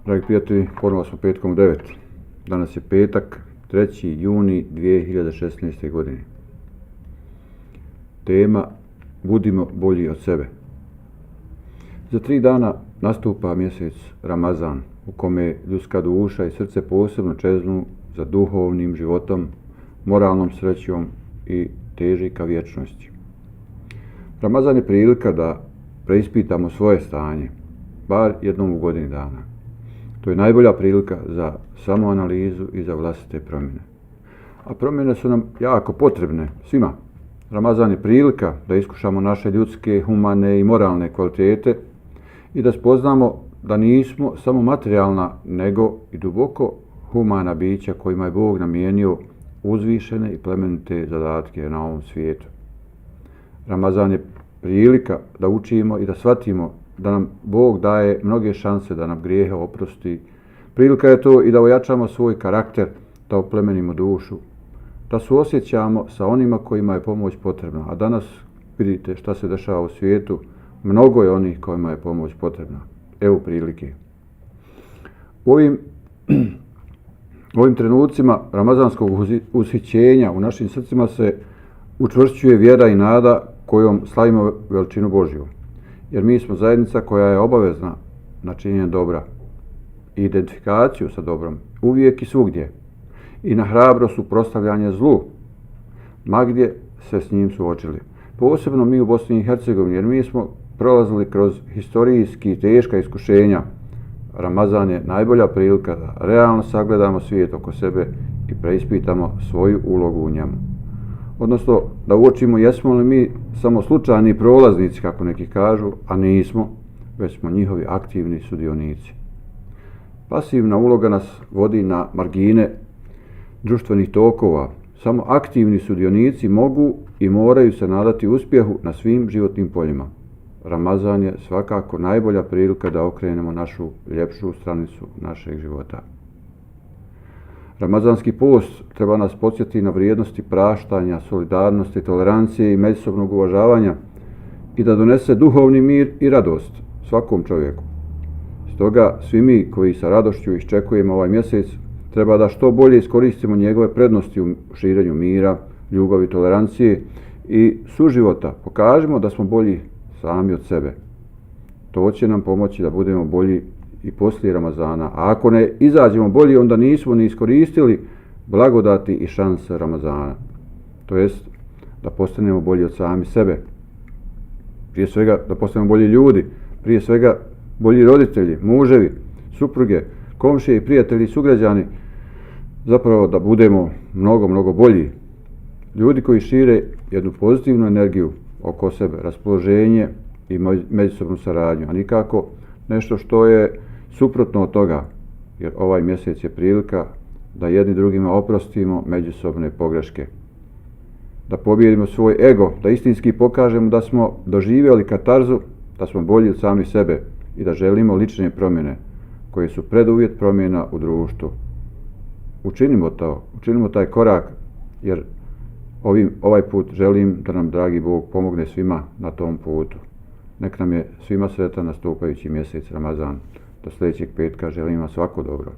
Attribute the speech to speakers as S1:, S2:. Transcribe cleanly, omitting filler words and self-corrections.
S1: Dragi prijatelji, ponovo smo petkom u 9. Danas je petak, 3. juni 2016. godine. Tema: budimo bolji od sebe. Za 3 dana nastupa mjesec Ramazan, u kome ljudska duša i srce posebno čeznu za duhovnim životom, moralnom srećom i teži ka vječnosti. Ramazan je prilika da preispitamo svoje stanje, bar jednom u godini dana. To je najbolja prilika za samoanalizu i za vlastite promjene. A promjene su nam jako potrebne svima. Ramazan je prilika da iskušamo naše ljudske, humane i moralne kvalitete i da spoznamo da nismo samo materijalna, nego i duboko humana bića kojima je Bog namijenio uzvišene i plemenite zadatke na ovom svijetu. Ramazan je prilika da učimo i da shvatimo da nam Bog daje mnoge šanse da nam grijehe oprosti. Prilika je to i da ojačamo svoj karakter, da oplemenimo dušu, da suosjećamo sa onima kojima je pomoć potrebna. A danas vidite šta se dešava u svijetu, mnogo je onih kojima je pomoć potrebna. Evo prilike. U ovim trenucima ramazanskog ushićenja u našim srcima se učvršćuje vjera i nada kojom slavimo veličinu Božju. Jer mi smo zajednica koja je obavezna na činjenje dobra i identifikaciju sa dobrom uvijek i svugdje i na hrabro suprotstavljanje zlu, ma gdje se s njim suočili. Posebno mi u Bosni i Hercegovini, jer mi smo prolazili kroz historijski teška iskušenja. Ramazan je najbolja prilika da realno sagledamo svijet oko sebe i preispitamo svoju ulogu u njemu. Odnosno, da uočimo jesmo li mi samo slučajni prolaznici, kako neki kažu, a nismo, već smo njihovi aktivni sudionici. Pasivna uloga nas vodi na margine društvenih tokova. Samo aktivni sudionici mogu i moraju se nadati uspjehu na svim životnim poljima. Ramazan je svakako najbolja prilika da okrenemo našu ljepšu stranicu našeg života. Ramazanski post treba nas podsjetiti na vrijednosti praštanja, solidarnosti, tolerancije i međusobnog uvažavanja i da donese duhovni mir i radost svakom čovjeku. Stoga svi mi koji sa radošću iščekujemo ovaj mjesec treba da što bolje iskoristimo njegove prednosti u širenju mira, ljubavi, tolerancije i suživota. Pokažimo da smo bolji sami od sebe. To će nam pomoći da budemo bolji i poslije Ramazana. A ako ne izađemo bolji, onda nismo ni iskoristili blagodati i šanse Ramazana. To jest da postanemo bolji od sami sebe. Prije svega da postanemo bolji ljudi, prije svega bolji roditelji, muževi, supruge, komšije i prijatelji i sugrađani. Zapravo da budemo mnogo bolji. Ljudi koji šire jednu pozitivnu energiju oko sebe, raspoloženje i međusobnu saradnju, a nikako nešto što je suprotno od toga, jer ovaj mjesec je prilika da jedni drugima oprostimo međusobne pogreške, da pobijedimo svoj ego, da istinski pokažemo da smo doživjeli katarzu, da smo bolji od sami sebe i da želimo lične promjene koje su preduvjet promjena u društvu. Učinimo taj korak, jer ovaj put želim da nam dragi Bog pomogne svima na tom putu. Nek nam je svima sretan nastupajući mjesec Ramazan. Do sljedećeg petka želim vam svako dobro.